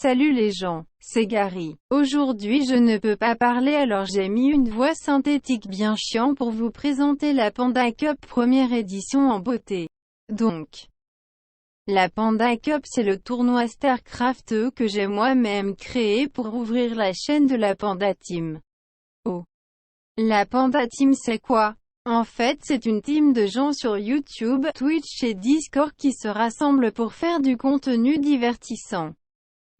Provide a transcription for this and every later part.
Salut les gens, c'est Gary. Aujourd'hui je ne peux pas parler alors j'ai mis une voix synthétique bien chiant pour vous présenter la Panda Cup première édition en beauté. Donc, la Panda Cup c'est le tournoi StarCraft que j'ai moi-même créé pour ouvrir la chaîne de la Panda Team. Oh. La Panda Team c'est quoi? En fait c'est une team de gens sur YouTube, Twitch et Discord qui se rassemblent pour faire du contenu divertissant.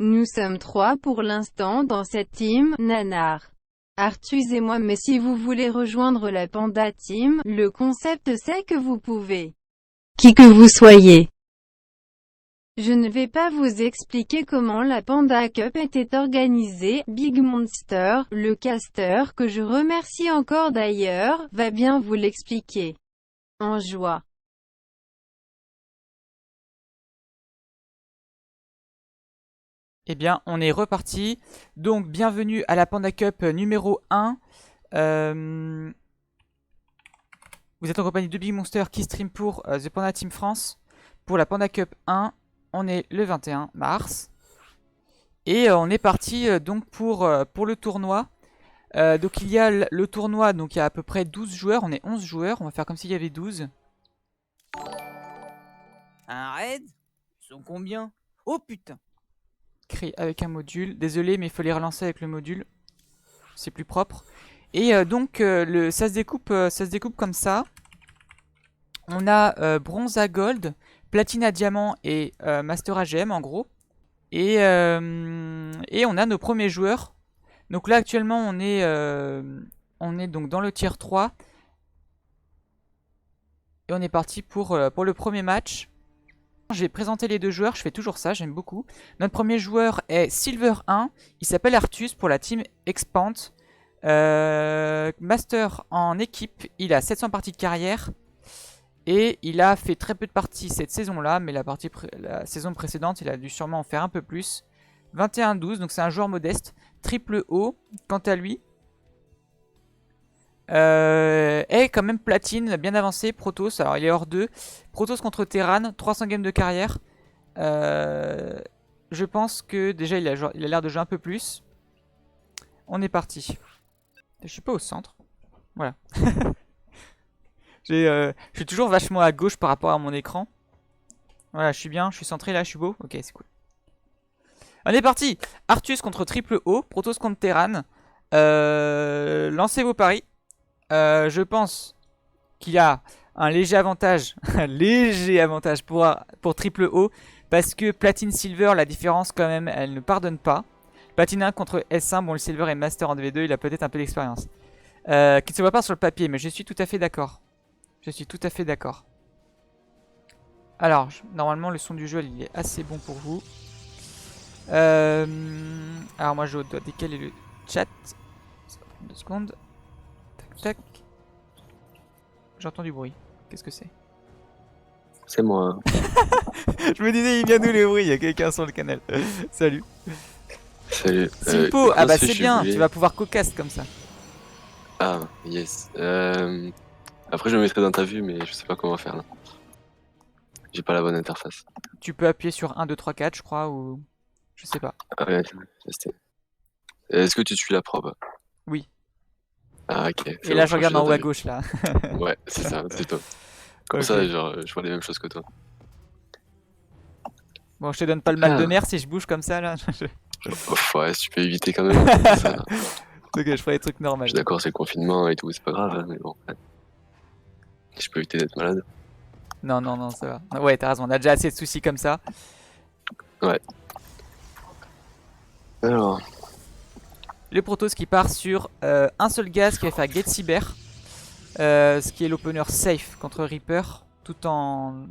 Nous sommes 3 pour l'instant dans cette team, Nanar, Arthus et moi, mais si vous voulez rejoindre la Panda Team, le concept c'est que vous pouvez, qui que vous soyez. Je ne vais pas vous expliquer comment la Panda Cup était organisée, Big Monster, le caster, que je remercie encore d'ailleurs, va bien vous l'expliquer. En joie. Eh bien, on est reparti. Donc, bienvenue à la Panda Cup numéro 1. Vous êtes en compagnie de Big Monster qui stream pour The Panda Team France. Pour la Panda Cup 1, on est le 21 mars. Et on est parti donc pour le tournoi. Donc, il y a le tournoi, donc il y a à peu près 12 joueurs. On est 11 joueurs, on va faire comme s'il y avait 12. Un raid? Ils sont combien? Oh putain! Créé avec un module. Désolé, mais il faut les relancer avec le module. C'est plus propre. Et donc, ça se découpe comme ça. On a bronze à gold, platine à diamant et master à gemme en gros. Et on a nos premiers joueurs. Donc là, actuellement, on est donc dans le tier 3. Et on est parti pour le premier match. Je vais présenter les deux joueurs, je fais toujours ça, j'aime beaucoup. Notre premier joueur est Silver 1, il s'appelle Arthus pour la team Expand. Master en équipe, il a 700 parties de carrière. Et il a fait très peu de parties cette saison-là, mais la saison précédente, il a dû sûrement en faire un peu plus. 21-12, donc c'est un joueur modeste. Triple O, quant à lui. Et quand même platine, bien avancé, Protoss, alors il est hors 2. Protoss contre Terran, 300 games de carrière. Je pense que déjà il a l'air de jouer un peu plus. On est parti. Je suis pas au centre. Voilà. Je suis toujours vachement à gauche par rapport à mon écran. Voilà, je suis bien, je suis centré là, je suis beau. Ok, c'est cool. On est parti. Arthus contre Triple O, Protoss contre Terran. Lancez vos paris. Je pense qu'il y a un léger avantage, pour Triple O, parce que Platine Silver, la différence quand même, elle ne pardonne pas. Platine 1 contre S1, bon le Silver est Master en DV2, il a peut-être un peu d'expérience. Qui ne se voit pas sur le papier, mais je suis tout à fait d'accord. Je suis tout à fait d'accord. Alors, normalement le son du jeu il est assez bon pour vous. Alors moi je dois décaler le chat. Ça va prendre 2 secondes. Tac. J'entends du bruit. Qu'est-ce que c'est? C'est moi. Je me disais, il vient d'où le bruit? Il y a quelqu'un sur le canal. Salut. Salut. Silpo, ah bah c'est bien, tu vas pouvoir cocasse comme ça. Ah, yes. Après, je me mettrai dans ta vue, mais je sais pas comment faire là. J'ai pas la bonne interface. Tu peux appuyer sur 1, 2, 3, 4, je crois, ou. Je sais pas. Ah ouais, est-ce que tu suis la probe? Oui. Ah, ok. Et là, je regarde en haut à gauche là. Ouais, c'est ça, c'est toi. Comme ça, genre, je vois les mêmes choses que toi. Bon, je te donne pas le mal de mer si je bouge comme ça là. Ouais, si tu peux éviter quand même. Ça. Ok, je ferai des trucs normaux. Je suis d'accord, c'est le confinement et tout, c'est pas grave, hein, mais bon. Je peux éviter d'être malade. Non, ça va. Ouais, t'as raison, on a déjà assez de soucis comme ça. Ouais. Alors. Le Protoss qui part sur un seul gaz qui va faire Get Cyber. Ce qui est l'opener safe contre Reaper. Tout en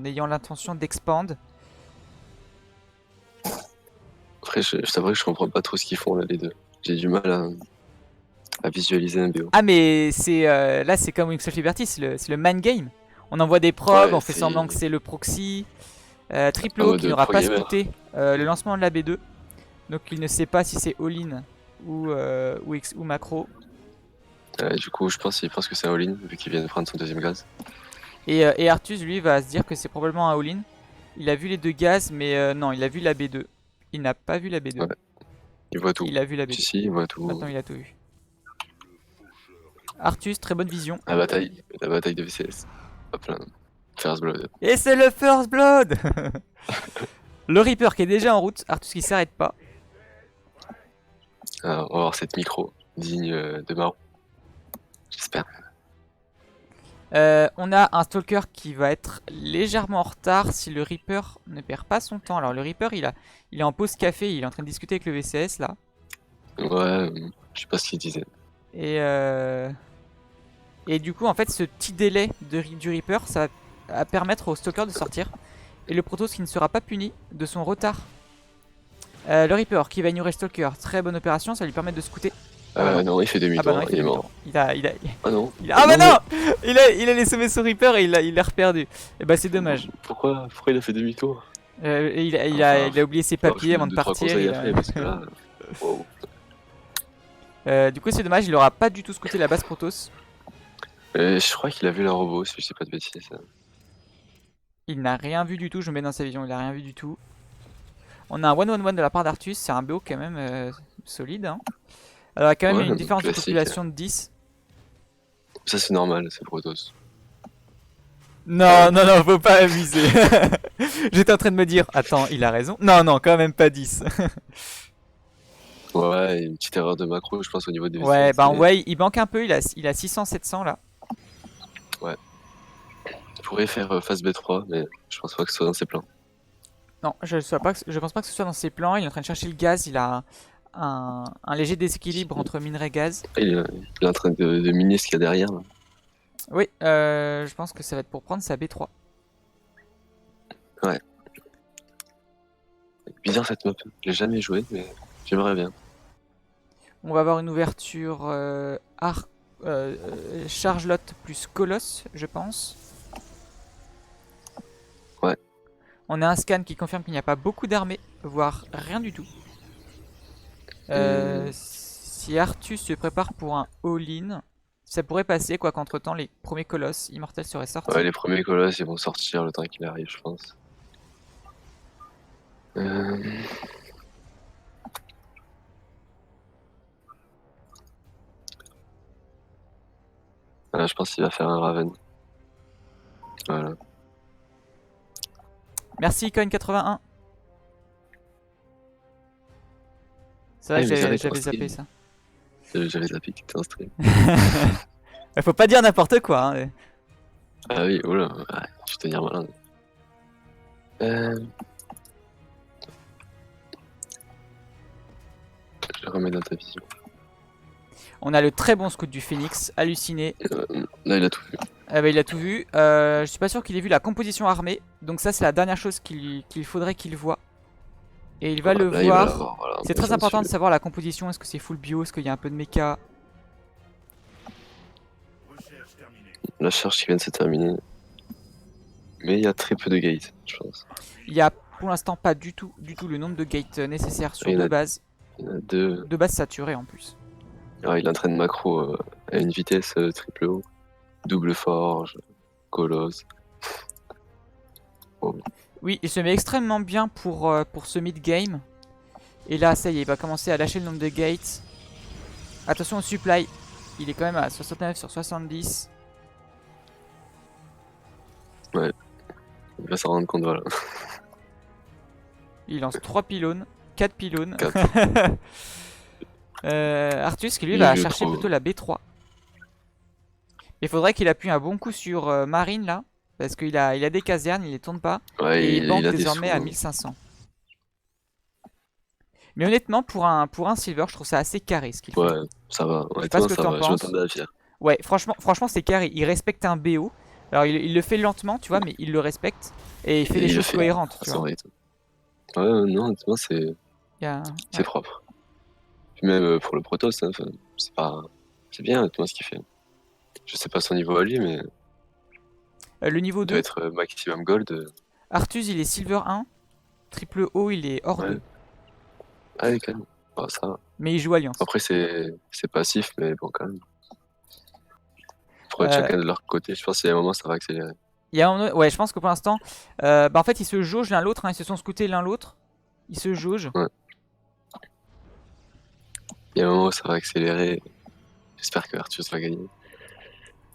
ayant l'intention d'expand. Après, je t'avoue que je comprends pas trop ce qu'ils font là, les deux. J'ai du mal à visualiser un BO. Ah, mais c'est là, c'est comme Wings of Liberty, c'est le man game. On envoie des probes, Ouais, on fait semblant que c'est le proxy. Triple En O mode qui n'aura pro pas gamer. scouté le lancement de la B2. Donc il ne sait pas si c'est all-in ou macro. Du coup, je pense qu'il pense que c'est un all-in, vu qu'il vient de prendre son deuxième gaz. Et Arthus, lui, va se dire que c'est probablement un all-in. Il a vu les deux gaz, mais non, il a vu la B2. Il n'a pas vu la B2. Ouais. Il voit tout. Il a vu la B2. Si, il voit tout. Maintenant, il a tout vu. Artus, très bonne vision. La bataille de VCS. Hop là. First Blood. Et c'est le First Blood. Le Reaper qui est déjà en route. Artus qui s'arrête pas. Alors, on va voir cette micro digne de Maro. J'espère. On a un Stalker qui va être légèrement en retard si le Reaper ne perd pas son temps. Alors le Reaper il est en pause café, il est en train de discuter avec le VCS là. Ouais, je sais pas ce qu'il disait. Et du coup en fait ce petit délai du Reaper ça va permettre au Stalker de sortir. Et le Protoss qui ne sera pas puni de son retard. Le Reaper qui va ignorer le Stalker, très bonne opération, ça va lui permettre de scouter. Non, il fait demi-tour, non, il est mort. Ah non. Ah bah non, il allait sauver son Reaper et il l'a reperdu. Et bah c'est dommage. Pourquoi il a fait demi-tour? Et il a oublié ses papiers avant de partir. Wow. Du coup c'est dommage, il aura pas du tout scouté la base Protoss. Je crois qu'il a vu la robot, si je sais pas de bêtises. Il n'a rien vu du tout, je me mets dans sa vision, il a rien vu du tout. On a un 1-1-1 de la part d'Artus, c'est un BO quand même solide. Hein. Alors il y a quand même une différence de population de 10. Ça c'est normal, c'est Protoss. Non, faut pas abuser. J'étais en train de me dire, attends, il a raison. Non, quand même pas 10. Ouais, une petite erreur de macro, je pense, au niveau des Ouais, VCS, bah ouais, il manque un peu, il a 600-700 là. Ouais. Il pourrait faire phase B3, mais je pense pas que ce soit dans ses plans. Non, je pense pas que ce soit dans ses plans, il est en train de chercher le gaz, il a un léger déséquilibre entre minerai et gaz. Il est en train de miner ce qu'il y a derrière. Là. Oui, je pense que ça va être pour prendre sa B3. Ouais. Bizarre cette map, je l'ai jamais joué, mais j'aimerais bien. On va avoir une ouverture Chargelotte plus Colosse, je pense. Ouais. On a un scan qui confirme qu'il n'y a pas beaucoup d'armées, voire rien du tout. Si Artus se prépare pour un all-in, ça pourrait passer, quoi qu'entre temps les premiers colosses immortels seraient sortis. Ouais, les premiers colosses ils vont sortir le temps qu'il arrive, je pense. Voilà, je pense qu'il va faire un Raven. Voilà. Merci Coin81. C'est vrai que j'avais zappé ça. J'avais zappé que t'étais en stream. Faut pas dire n'importe quoi. Hein. Ah oui, oula, ouais, je vais tenir malin. Je remets dans ta vision. On a le très bon scout du Phoenix, halluciné. Là, il a tout vu. Bah, il a tout vu. Je suis pas sûr qu'il ait vu la composition armée. Donc ça, c'est la dernière chose qu'il faudrait qu'il voit. Et il va le voir. Voilà, c'est très important de savoir la composition. Est-ce que c'est full bio? Est-ce qu'il y a un peu de mecha? La charge qui vient de se terminer. Mais il y a très peu de gates, je pense. Il y a pour l'instant pas du tout le nombre de gates nécessaires sur deux bases. Il y en a deux. Deux bases saturées en plus. Alors, il entraîne macro à une vitesse triple O. Double forge, colosse. Oh. Oui, il se met extrêmement bien pour ce mid-game. Et là, ça y est, il va commencer à lâcher le nombre de gates. Attention au supply. Il est quand même à 69 sur 70. Ouais. Il va s'en rendre compte, voilà. Il lance 3 pylônes, 4 pylônes. 4. Artus qui lui va chercher plutôt la B3. Il faudrait qu'il appuie un bon coup sur Marine là. Parce qu'il a des casernes, il les tourne pas. Ouais, et il banque désormais à 1500. Mais honnêtement, pour un silver, je trouve ça assez carré ce qu'il fait. Ouais, ça va. Je sais pas ce que t'en penses. Je m'attendais à faire. Ouais, franchement c'est carré. Il respecte un BO. Alors il le fait lentement, tu vois, mais il le respecte. Et il fait des choses cohérentes, tu vois. Ouais, non, honnêtement, c'est propre. Puis même pour le Protoss, hein, c'est bien honnêtement ce qu'il fait. Je sais pas son niveau à lui, mais... le niveau 2. Il doit être maximum gold. Artus, il est silver 1. Triple O, il est hors 2. Ah oui, quand même. Oh, ça va. Mais il joue Alliance. Après, c'est passif, mais bon, quand même. Pour chacun de leur côté, je pense qu'il y a un moment, ça va accélérer. Il y a un moment, ouais, je pense que pour l'instant, en fait, ils se jaugent l'un l'autre. Hein, ils se sont scoutés l'un l'autre. Il se jauge. Ouais. Il y a un moment où ça va accélérer. J'espère que Arthur va gagner.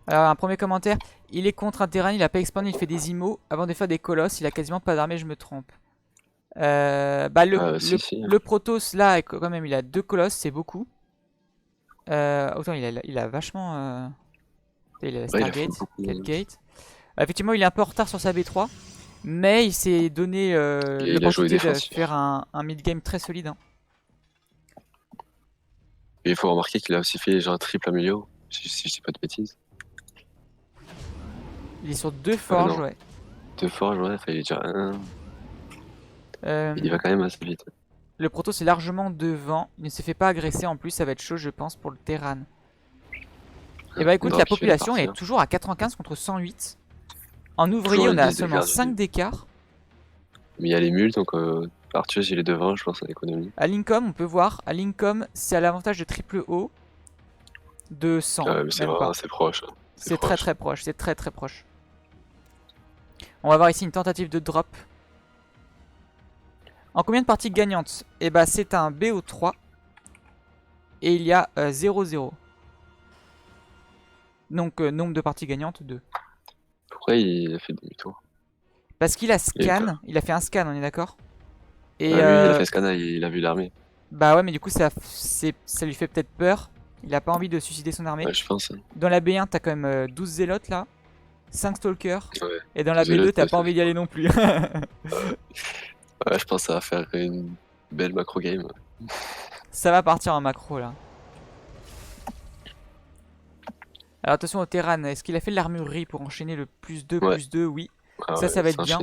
Alors, un premier commentaire. Il est contre un terrain, il a pas expandé, il fait des immos. Avant de faire des colosses, il a quasiment pas d'armée, je me trompe. Le Protoss, là, quand même, il a 2 colosses, c'est beaucoup. Autant, il a vachement... Il a la Stargate, Catgate. Effectivement, il est un peu en retard sur sa B3. Mais il s'est donné l'opportunité de faire un mid-game très solide. Hein. Et il faut remarquer qu'il a aussi fait genre triple améliore, si je dis pas de bêtises. Il est sur 2 forges, ouais. 2 forges, ouais, il est déjà 1. Il va quand même assez vite. Le Protoss est largement devant. Il ne se fait pas agresser en plus, ça va être chaud, je pense, pour le Terran. Et bah écoute, la population est toujours à 95 contre 108. En ouvrier, on a seulement 5 d'écart. Mais il y a les mules, donc Arthur, il est devant, je pense, en économie. À Lincoln, on peut voir, à Lincoln, c'est à l'avantage de triple O de 100. Ouais, mais c'est vraiment assez proche. C'est très très proche, c'est très très proche. On va voir ici une tentative de drop. En combien de parties gagnantes? Et bah c'est un BO3. Et il y a 0-0. Donc nombre de parties gagnantes 2. Pourquoi il a fait demi-tour? Parce qu'il a scan, il a fait un scan, on est d'accord? Et lui, il a fait scan, il a vu l'armée. Bah ouais, mais du coup ça lui fait peut-être peur. Il a pas envie de suicider son armée. Ouais, je pense. Dans la B1, t'as quand même 12 zélotes là, 5 stalkers. Ouais. Et dans la B2, t'as pas envie d'y aller non plus. Ouais, je pense que ça va faire une belle macro game. Ça va partir en macro là. Alors attention au Terran, est-ce qu'il a fait de l'armurerie pour enchaîner le +2, +2? Oui. Ah ça va être bien.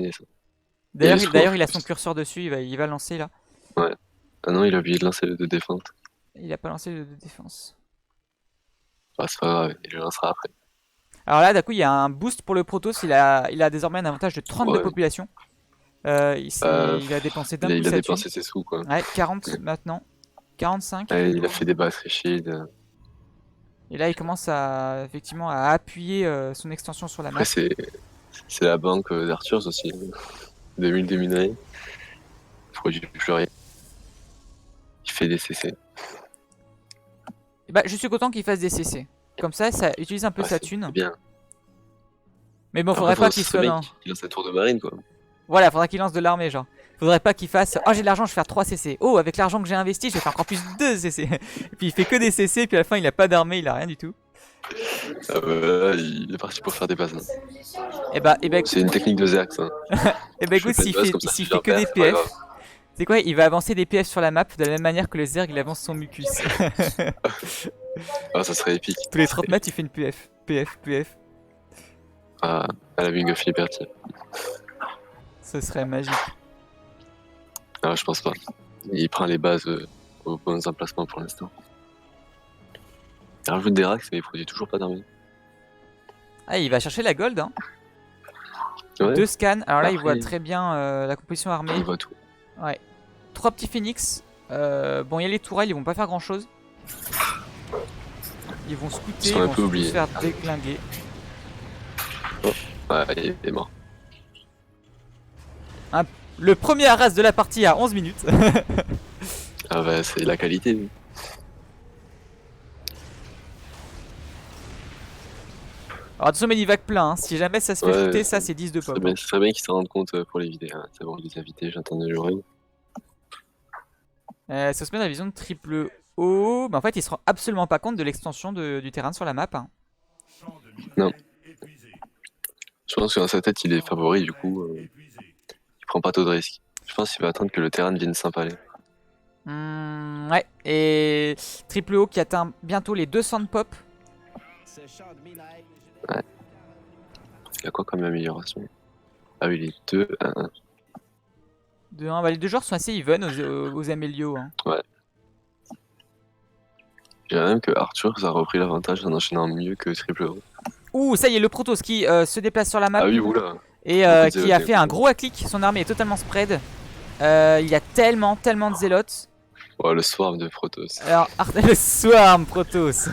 D'ailleurs, il a son curseur dessus, il va lancer là. Ouais. Ah non, il a oublié de lancer le de défense. Il a pas lancé le de défense. Ah, c'est pas grave, il le lancera après. Alors là, d'un coup, il y a un boost pour le Protoss, il a désormais un avantage de 30 de population. Il a dépensé d'un coup il a dépensé ses sous quoi. Ouais, 40 maintenant. 45. Ouais, il a fait des batteries shield. Et là, il commence effectivement à appuyer son extension sur la map. Après, c'est la banque d'Arthur aussi. 2000 déminés. Il produit plus rien. Il fait des CC. Et bah, je suis content qu'il fasse des CC. Comme ça utilise un peu sa thune. Bien. Mais bon, faudrait pas qu'il soit là. Il lance un tour de marine quoi. Voilà, faudrait qu'il lance de l'armée, genre. Faudrait pas qu'il fasse oh j'ai de l'argent, je vais faire 3 CC. Oh, avec l'argent que j'ai investi, je vais faire encore plus 2 CC. Et puis il fait que des CC, puis à la fin il a pas d'armée, il a rien du tout. Ah bah là, il est parti pour faire des bases. Et bah c'est une technique de Zerx. Hein. Et bah écoute, s'il fait que des PF, c'est quoi? Il va avancer des PF sur la map de la même manière que le Zerg il avance son mucus. Ah, ça serait épique. Tous les 30 mètres, il fait une PF. PF. Ah, à la Wing of Liberty. Ce serait magique. Ah, je pense pas. Il prend les bases aux bons emplacements pour l'instant. Il rajoute des racks, mais il produit toujours pas d'armée. Ah, il va chercher la gold, hein. Ouais. 2 scans. Alors là, il voit très bien la composition armée. Il voit tout. Ouais. 3 petits phoenix. Bon, il y a les tourelles, ils vont pas faire grand chose. Ils vont scouter, ils vont se faire déglinguer. Oh. Ouais, il est mort. Le premier arras de la partie à 11 minutes. Ah bah c'est la qualité. Alors attention Medivac plein, hein. Si jamais ça se fait shooter, ça c'est 10 de pop. C'est très bien qu'ils s'en rendent compte pour les vider. Hein. C'est bon, les invités, j'entendais le ring. Ça se met dans la vision de triple O. Mais en fait, ils se rendent absolument pas compte de l'extension du terrain sur la map. Hein. Non. Je pense que dans sa tête, il est favori, du coup, il prend pas trop de risques. Je pense qu'il va attendre que le terrain vienne s'impaler. Ouais, et triple O qui atteint bientôt les 200 de pop. Ouais. Il a quoi comme amélioration? Ah oui, il est 2 à 1. 2-1, bah les deux joueurs sont assez even aux amélios. Hein. Ouais. Je dirais même que Arthur a repris l'avantage en enchaînant mieux que triple O. Ouh, ça y est, le Protoss qui se déplace sur la map. Ah oui, oula. Et qui a fait un gros clic. Son armée est totalement spread. Il y a tellement de zélotes. Oh, le swarm de Protoss. Alors, le swarm Protoss.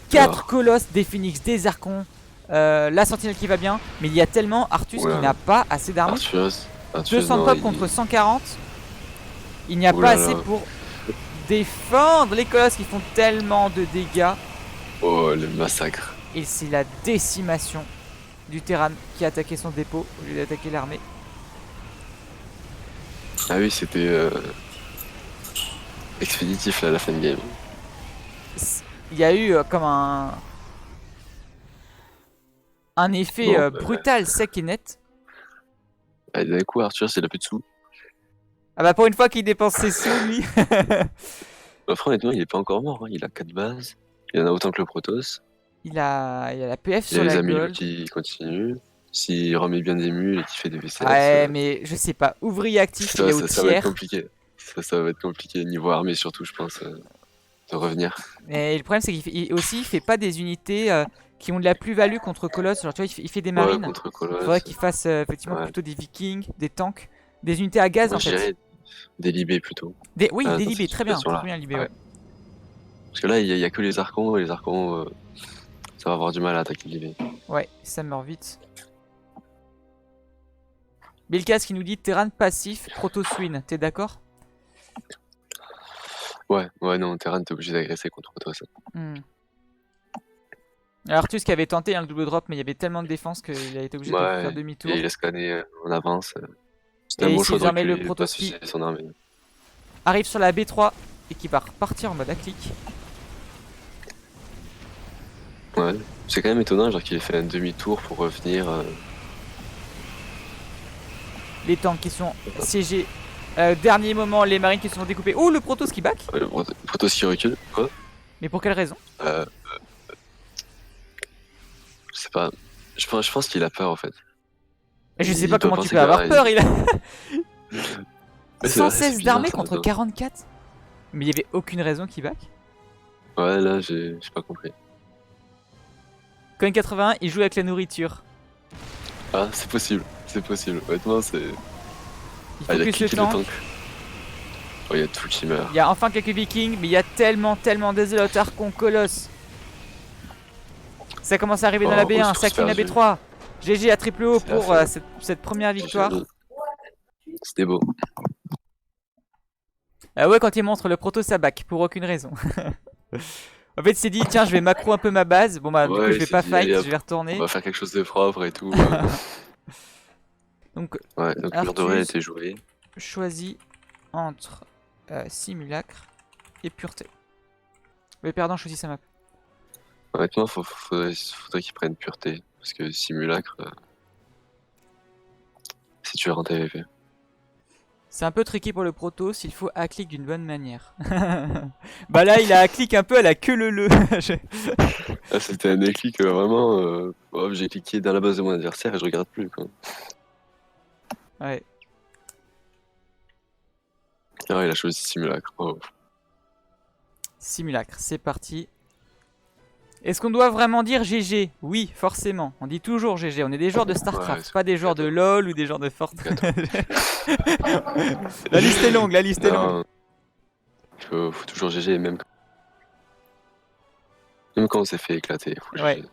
4 colosses, des phoenix, des archons. La sentinelle qui va bien. Mais il y a tellement Arthus qui n'a pas assez d'armée. Arthus, 200 non, pop contre 140. Il n'y a Ouh pas là assez là. pour défendre les colosses qui font tellement de dégâts. Oh, le massacre. Et c'est la décimation du Terran qui a attaqué son dépôt au lieu d'attaquer l'armée. Ah oui, c'était expéditif là, à la fin de game. Il y a eu comme un effet Bon, brutal, sec et net. Allez, d'un coup, Arthur, il a plus de sous. Ah bah pour une fois qu'il dépense ses sous, lui. Honnêtement, il est pas encore mort. Hein. Il a 4 bases. Il en a autant que le Protoss. Il a la PF Il y a sur les la amis gold. qui continuent. S'il remet bien des mules et qu'il fait des VCS. Ouais, mais je sais pas. Ouvrier actif, il est au ça va être tiers. compliqué. Ça va être compliqué. Niveau armée, surtout, je pense, de revenir. Et le problème, c'est qu'il fait pas des unités qui ont de la plus-value contre Colosse. Genre, tu vois, il fait des marines. Ouais, contre Il Colosse. faudrait qu'il fasse effectivement Ouais. plutôt des vikings, des tanks, des unités à gaz Moi, en je fait. dirais des libés plutôt. Oui, dans des cette libés, très bien. situation-là. Très bien, libés, ouais. Parce que là, il y a que les archons. Et les archons, ça va avoir du mal à attaquer les libés. Ouais, ça meurt vite. Belkas qui nous dit Terran passif, proto-swin. T'es d'accord? Ouais, non, Terran, t'es obligé d'agresser contre toi, ça. Arthus qui avait tenté le double drop, mais il y avait tellement de défense qu'il a été obligé de faire demi-tour. Et il a scanné en avance. C'était Et un bon ici, choix de désormais, reculer, le pas prototype suicider son armée. arrive sur la B3 et qui va repartir en mode à clic. Ouais, c'est quand même étonnant, genre qu'il ait fait un demi-tour pour revenir. Les tanks qui sont siégés. Dernier moment, les marines qui se sont découpées. Oh, le Protoss qui back. Le Protoss qui recule, quoi. Mais pour quelle raison? Je sais pas. Je pense qu'il a peur en fait. Je sais Il pas doit comment tu penser peux avoir qu'il peur, il a Mais c'est vrai, c'est 116 bizarre, d'armée ça, contre attends. 44. Mais il y avait aucune raison qu'il back. Ouais, là, j'ai pas compris. Coin 81, il joue avec la nourriture. Ah, c'est possible. Honnêtement, c'est. Il Ah, il a focus le cliqué le tank. tank. Oh, il y a tout qui meurt. Il y a enfin quelques vikings, mais il y a tellement désolé Archon Colosse. Ça commence à arriver dans la B1, ressources ça clean la perdues. B3. GG à triple O C'est pour la fin. cette première victoire. C'était beau. Ouais, quand il montre le proto ça back, pour aucune raison. En fait, il s'est dit, tiens, je vais macro un peu ma base. Bon, bah, du coup, Ouais, je il vais s'est pas dit, fight, allez, je hop, vais retourner. On va faire quelque chose de propre et tout. Donc, Ouais, donc mur doré a Arthus été joué. choisit entre simulacre et pureté. Le perdant choisit sa map. Honnêtement, faudrait qu'il prenne pureté. Parce que simulacre, c'est tueur en TVP. C'est un peu tricky pour le proto s'il faut hack-click d'une bonne manière. Bah là, il a hack-click un peu à la queue leu. Ah, c'était un déclic vraiment. J'ai cliqué dans la base de mon adversaire et je regarde plus quoi. Ouais. Ah, il a choisi simulacre. Oh. Simulacre, c'est parti. Est-ce qu'on doit vraiment dire GG? Oui, forcément. On dit toujours GG. On est des joueurs de StarCraft, Ouais, pas des joueurs de gâteau. LoL ou des joueurs de Fortnite. La liste est longue, la liste est longue. Non, faut toujours GG, même quand on s'est fait éclater. Faut Ouais. GG.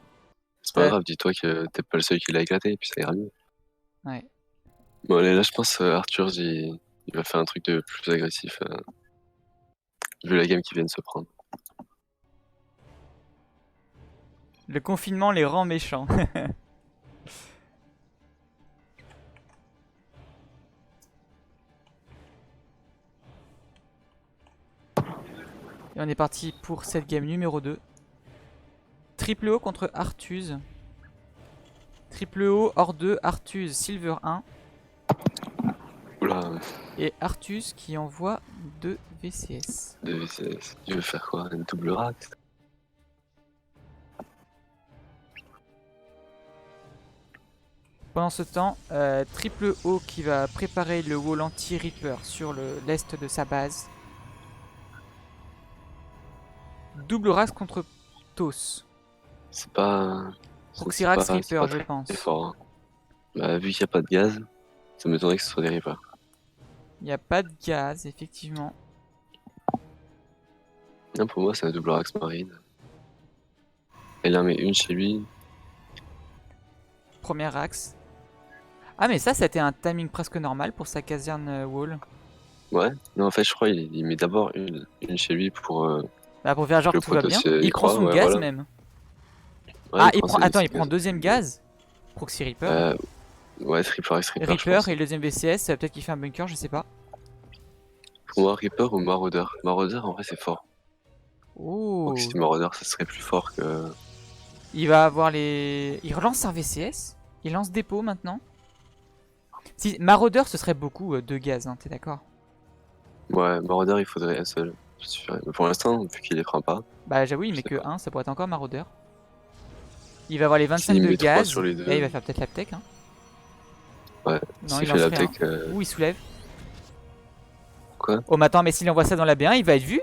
C'est pas grave, dis-toi que t'es pas le seul qui l'a éclaté, et puis ça ira mieux. Ouais. Bon, allez, là, je pense Arthur, il va faire un truc de plus agressif. Vu la game qui vient de se prendre. Le confinement les rend méchants. Et on est parti pour cette game numéro 2. Triple O contre Arthus. Triple O, hors 2, Arthus, Silver 1. Oula, Et Arthus qui envoie 2 VCS. il veut faire quoi? Une double rate? Pendant ce temps, Triple O qui va préparer le wall anti-Reaper sur l'est de sa base. Double race contre Tos. C'est pas. Proxyrax c'est Reaper, pas je très pense. fort, hein. Bah, vu qu'il n'y a pas de gaz, ça m'étonnerait que ce soit des Reapers. Il n'y a pas de gaz, effectivement. Non, pour moi, c'est un double Rax Marine. Elle en met une chez lui. premier axe. Ah mais ça c'était un timing presque normal pour sa caserne wall. Ouais, non, en fait, je crois il met d'abord une chez lui pour. Bah pour faire genre Le que tout va bien. protoss, Il prend son ouais, gaz voilà. même. Ouais, Ah, ses attends, il gaz. prend deuxième gaz. Proxy Reaper. Ouais, Reaper je Reaper pense. et le deuxième VCS, peut-être qu'il fait un bunker, je sais pas. Pour moi, Reaper ou Marauder. Marauder, en vrai, c'est fort. Oh. Proxy Marauder, ça serait plus fort que. Il va avoir les... Il relance un VCS. Il lance dépôt maintenant. Si Marauder, ce serait beaucoup de gaz, hein, t'es d'accord? Ouais, Marauder, il faudrait un seul. Ça suffirait. Mais pour l'instant, vu qu'il les prend pas. Bah j'avoue, il met que 1, ça pourrait être encore Marauder. Il va avoir les 25 S'il de met 3 gaz. sur les Et deux. là, il va faire peut-être l'aptèque. Hein. Ouais, Non, s'il il fait lance la rien. tech. Ouh, il soulève. Quoi? Oh, mais attends, mais s'il envoie ça dans la B1, il va être vu.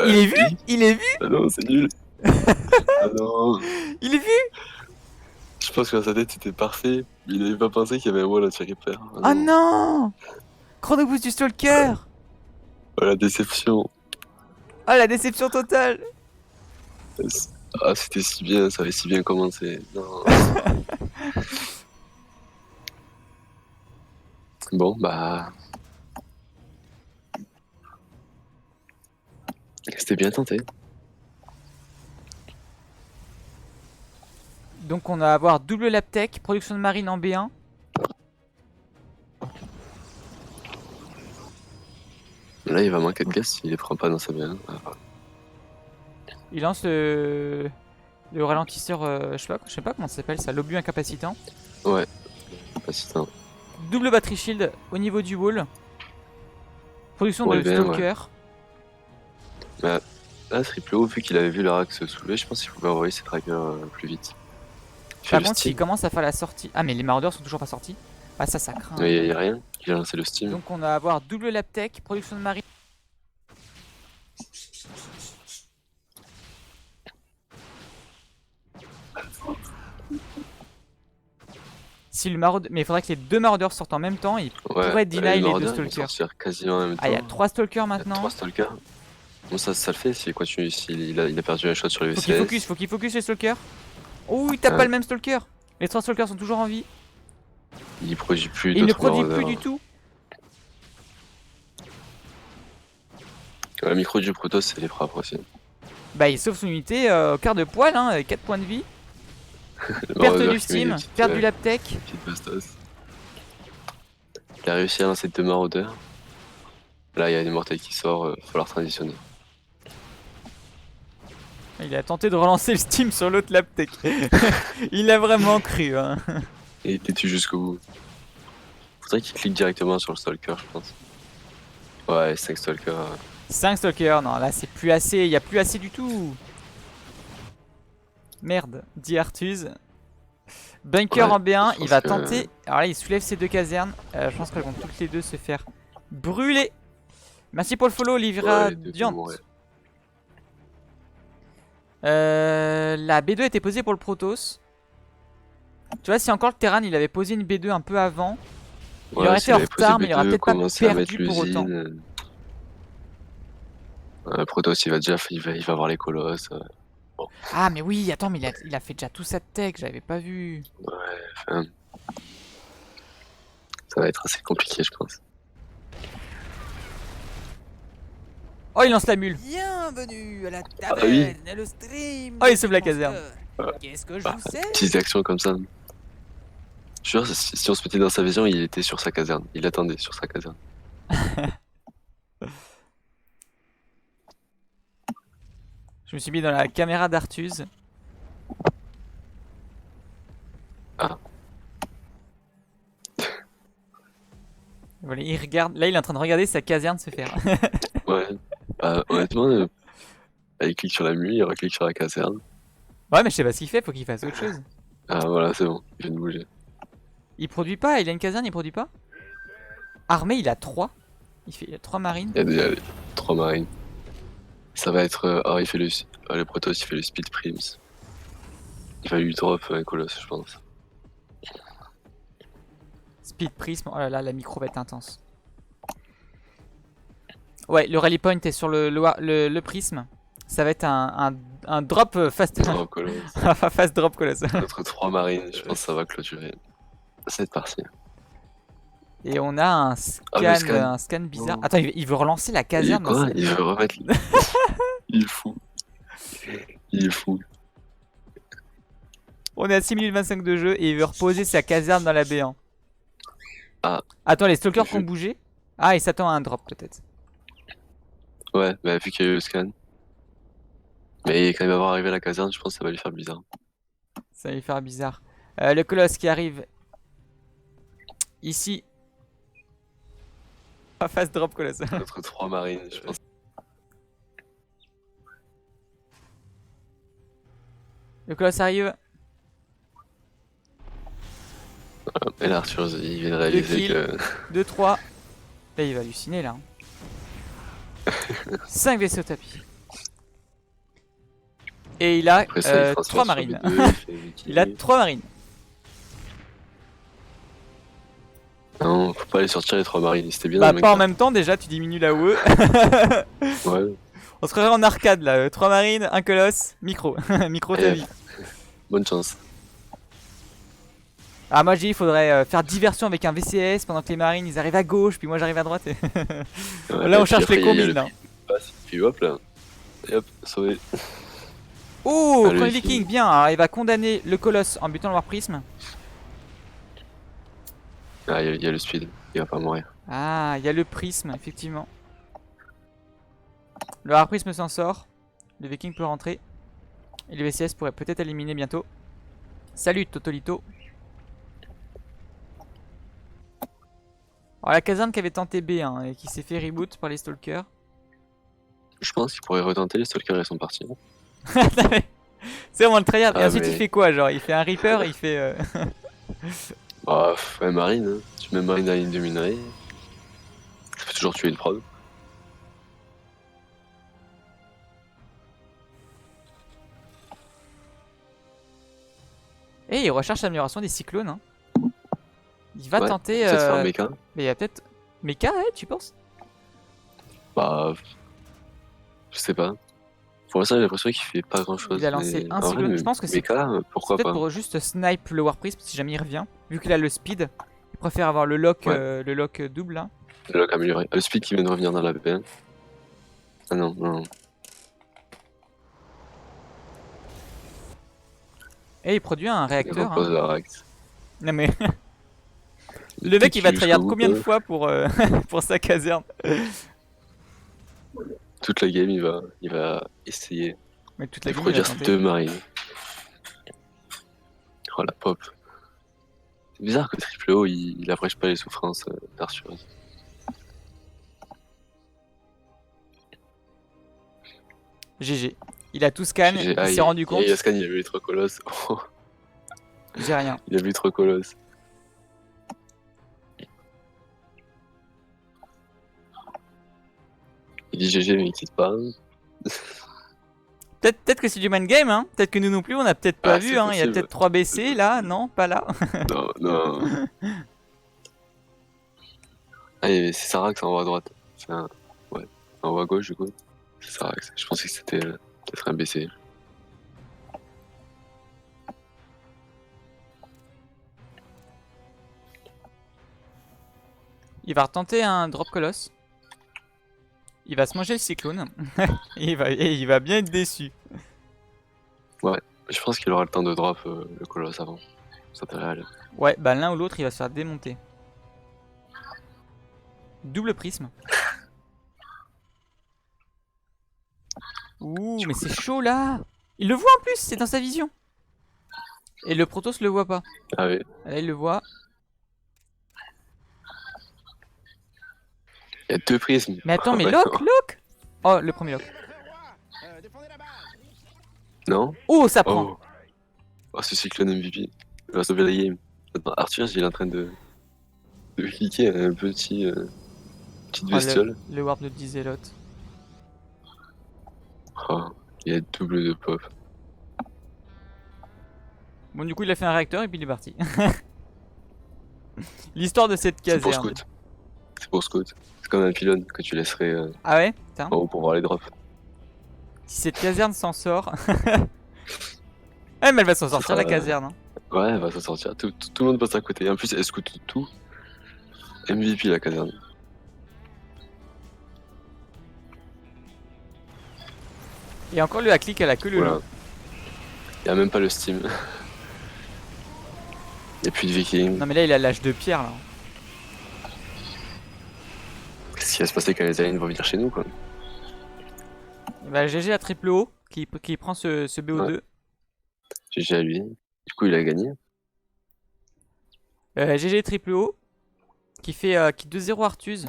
Il est vu. Oui. Il est vu. Ah non, c'est nul. Ah non. Il est vu. Je pense que dans sa tête, c'était parfait. Mais il avait pas pensé qu'il y avait un wall anti-repair. Oh non. Chrono boost du Stalker. Oh, la déception. Oh, la déception totale. Ah, c'était si bien, ça avait si bien commencé. Non. Bon, bah. C'était bien tenté. Donc on va avoir double laptech, production de marine en B1. Là, il va manquer de gaz s'il les prend pas dans sa bien. Il lance le ralentisseur, je sais pas comment ça s'appelle ça, l'obus incapacitant. Ouais, capacitant. Double battery shield au niveau du wall. Production Ouais, de bien, Stalker. Ouais. Là, Triplo, vu qu'il avait vu leur axe se soulever, je pense qu'il pouvait envoyer ses trackers plus vite. Par contre, s'il commence à faire la sortie. Ah, mais les maraudeurs sont toujours pas sortis. Ah, ça craint. Mais il y a rien, il a lancé le steam. Donc on va avoir double laptech, production de marine. Si le maraudeur... Mais il faudrait que les deux maraudeurs sortent en même temps. Il pourrait deny les deux stalkers. Quasiment en même temps. Ah, il y a 3 stalkers maintenant. 3 stalkers. Bon, ça le fait s'il continue, s'il a perdu un shot sur le VCS. Faut qu'il focus les stalkers. Oh, il tape pas le même stalker. Les 3 stalkers sont toujours en vie. Il produit plus. Il ne produit plus du tout. Le micro du Protoss, c'est les frappes aussi. Bah, il sauve son unité au quart de poil, hein, avec 4 points de vie. Perte du steam, perte du laptech. Petite bastos. Il a réussi à lancer 2 maraudeurs. Là, il y a une mortelle qui sort, falloir transitionner. Il a tenté de relancer le steam sur l'autre laptech. Il a vraiment cru. Hein. Et il était tue jusqu'au bout. Faudrait qu'il clique directement sur le stalker, je pense. Ouais, 5 stalkers. 5 stalkers, non, là c'est plus assez, il y a plus assez du tout. Merde, dit Arthuz. Bunker Ouais, en B1, il va que... tenter. Alors là, il soulève ces deux casernes. Je pense qu'elles vont toutes les deux se faire brûler. Merci pour le follow, Livra ouais, Diant. La B2 était posée pour le Protoss. Tu vois, si encore le Terran il avait posé une B2 un peu avant, il aurait été en retard, mais il aurait peut-être pas perdu pour autant. Le Protoss il va voir les colosses. Bon. Ah mais oui, attends, mais il a fait déjà tout sa tech, j'avais pas vu. Ouais, enfin... Ça va être assez compliqué, je pense. Oh, il lance la mule. Bienvenue à la taverne et le stream. Oh, il sauve la caserne. Qu'est-ce que je vous sais? Petites actions comme ça. Je jure, si on se mettait dans sa vision, il était sur sa caserne. Il attendait sur sa caserne. Je me suis mis dans la caméra d'Arthuz. Ah. Voilà, il regarde. Là, il est en train de regarder sa caserne se faire. Ouais. Honnêtement, il clique sur la mule, il reclique sur la caserne. Ouais, mais je sais pas ce qu'il fait, faut qu'il fasse autre chose. Ah voilà, c'est bon, il vient de bouger. Il produit pas, il a une caserne, il produit pas. Armée, il a 3. Il a 3 marines. Il y a 3 marines. Ça va être. il fait le Protoss, il fait le Speed Prims. Il va lui drop un colosse, je pense. Speed Prism, oh là là, la micro va être intense. Ouais, le rally point est sur le prisme. Ça va être un drop fast. Drop colosse. Fast drop colosse. Notre 3 marines, je pense que ça va clôturer cette partie. Et on a un scan bizarre. Non. Attends, il veut relancer la caserne. Quoi il veut remettre. Il est fou. Il est fou. On est à 6 minutes 25 de jeu et il veut reposer sa caserne dans la B1. Ah. Attends, les stalkers qui ont bougé. Ah, il s'attend à un drop peut-être. Ouais, bah vu qu'il y a eu le scan. Mais quand il va voir arriver la caserne, je pense que ça va lui faire bizarre. Ça va lui faire bizarre. Le colosse qui arrive ici. Fast drop colosse. Notre 3 marines, je pense. Le colosse arrive. Et là, Arthur, il vient de réaliser que. 2, 3. Là, il va halluciner là. 5 vaisseaux tapis. Et il a Après ça, il 3 marines. Il a a 3 marines. Non, faut pas aller sortir les 3 marines, c'était bien. Bah, le mec, pas en là. même temps, déjà, tu diminues la WE. Ouais, On se croirait en arcade là. 3 marines, un colosse, micro. Micro ta vie. bonne chance. Ah, moi j'ai dit il faudrait faire diversion avec un VCS pendant que les marines ils arrivent à gauche, puis moi j'arrive à droite. Ouais, Là on puis cherche après, les il y a combines le là. passe, puis hop là. Et hop, sauvé. Oh, Ah, le Coin Viking. Viking, bien. Alors il va condamner le colosse en butant le War Prism. Ah, il y a le speed, il va pas mourir. Ah, il y a le prisme, effectivement. Le War Prism s'en sort. Le Viking peut rentrer. Et le VCS pourrait peut-être éliminer bientôt. Salut Totolito. Alors la caserne qui avait tenté B hein, et qui s'est fait reboot par les stalkers. Je pense qu'il pourrait retenter, les stalkers ils sont partis. C'est vraiment le tryhard. Et Ah, ensuite mais- il fait quoi? Genre il fait un Reaper, il fait... Ah, ouais, marine, hein. Tu mets marine à la ligne de minerai. Ça peut toujours tuer une prod. Et il recherche l'amélioration des cyclones. Hein. Il va Ouais, tenter... peut-être faire un méca. Mais il y a peut-être... Mecha, ouais, tu penses? Bah. Je sais pas. Pour l'instant, j'ai l'impression qu'il fait pas grand chose. Il a lancé un cyclone. Je pense que c'est Mecha, pourquoi peut-être pas. pour juste snipe le War Prism si jamais il revient. Vu qu'il a le speed, il préfère avoir le lock, Ouais. le lock double là. Le lock amélioré. Le speed qui vient de revenir dans la VPN. Ah non, non. Et il produit un Il réacteur. repose Hein. la React. Non mais... le mec il va jusqu'au tryhard bout, combien de quoi. fois pour, pour sa caserne? Toute la game, il va essayer Mais toute la de game il va produire tenter. 2 marines. Oh la pop. C'est bizarre que Triple O il abrège pas les souffrances d'Arthur. GG. Il a tout scan, il Ah, s'est rendu compte. Il a scan, il a vu les 3 colosses. J'ai rien. Il a vu 3 colosses. Il dit GG mais il quitte pas. Peut-être que c'est du mind game, hein. Peut-être que nous non plus, on a peut-être pas Ah, vu, c'est hein. Il y a possible. peut-être 3 BC là, non, pas là. Non, non. Ah, c'est Sarax en haut à droite. C'est un... Ouais, en haut à gauche du coup. C'est Sarax. Je pensais que c'était peut-être un BC. Il va retenter un drop colosse. Il va se manger le cyclone. Et il va bien être déçu. Je pense qu'il aura le temps de drop le colosse avant. Ça devrait aller. Ouais, bah l'un ou l'autre, il va se faire démonter. Double prisme. Ouh, mais c'est chaud là. Il le voit en plus, c'est dans sa vision. Et le Protoss le voit pas. Ah oui. Là, il le voit. Il y a 2 prismes. Mais attends, mais Ouais, lock, non. lock. Oh, le premier lock. Non. Oh, ça prend. Oh. Oh, ce cyclone MVP. Il va sauver la game. Attends, Arthur, il est en train de cliquer un petite Oh, bestiole. le warp de Dizelot. Oh, il y a double de pop. Bon, du coup, il a fait un réacteur et puis il est parti. L'histoire de cette C'est pour caserne. scout. C'est pour scout. C'est comme un pylône que tu laisserais Ah ouais? Putain. en haut pour voir les drops. Si cette caserne s'en sort... Ah, mais elle va s'en sortir, la caserne. Hein. Ouais, elle va s'en sortir. Tout le monde passe à côté. En plus, elle scoute tout. MVP, la caserne. Et encore le hacklick à la queue le Voilà. long. Il n'y a même pas le Steam. Il n'y a plus de Viking. Non mais là il a l'âge de pierre là. Qu'est-ce qui va se passer quand les aliens vont venir chez nous quoi? Bah GG à triple O qui prend ce BO2. Ouais. GG à lui. Du coup il a gagné. GG triple O qui fait qui 2-0 Arthuse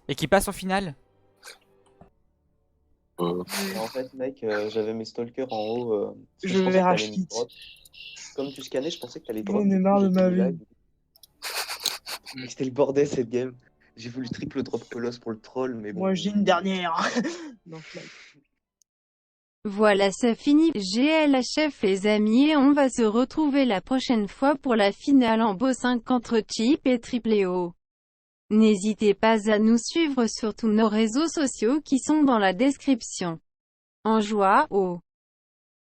et qui passe en finale. En fait, mec, j'avais mes stalkers en haut. Je vais racheter. Comme tu scannais, je pensais que t'allais J'en drop. ai marre de ma vie. Mais c'était le bordel cette game. J'ai voulu triple drop Colosse pour le troll, mais bon. Moi, j'ai une dernière. Non, Voilà, c'est fini. GLHF les amis, et on va se retrouver la prochaine fois pour la finale en Beau 5 entre Chip et Triple O. N'hésitez pas à nous suivre sur tous nos réseaux sociaux qui sont dans la description. En joie, au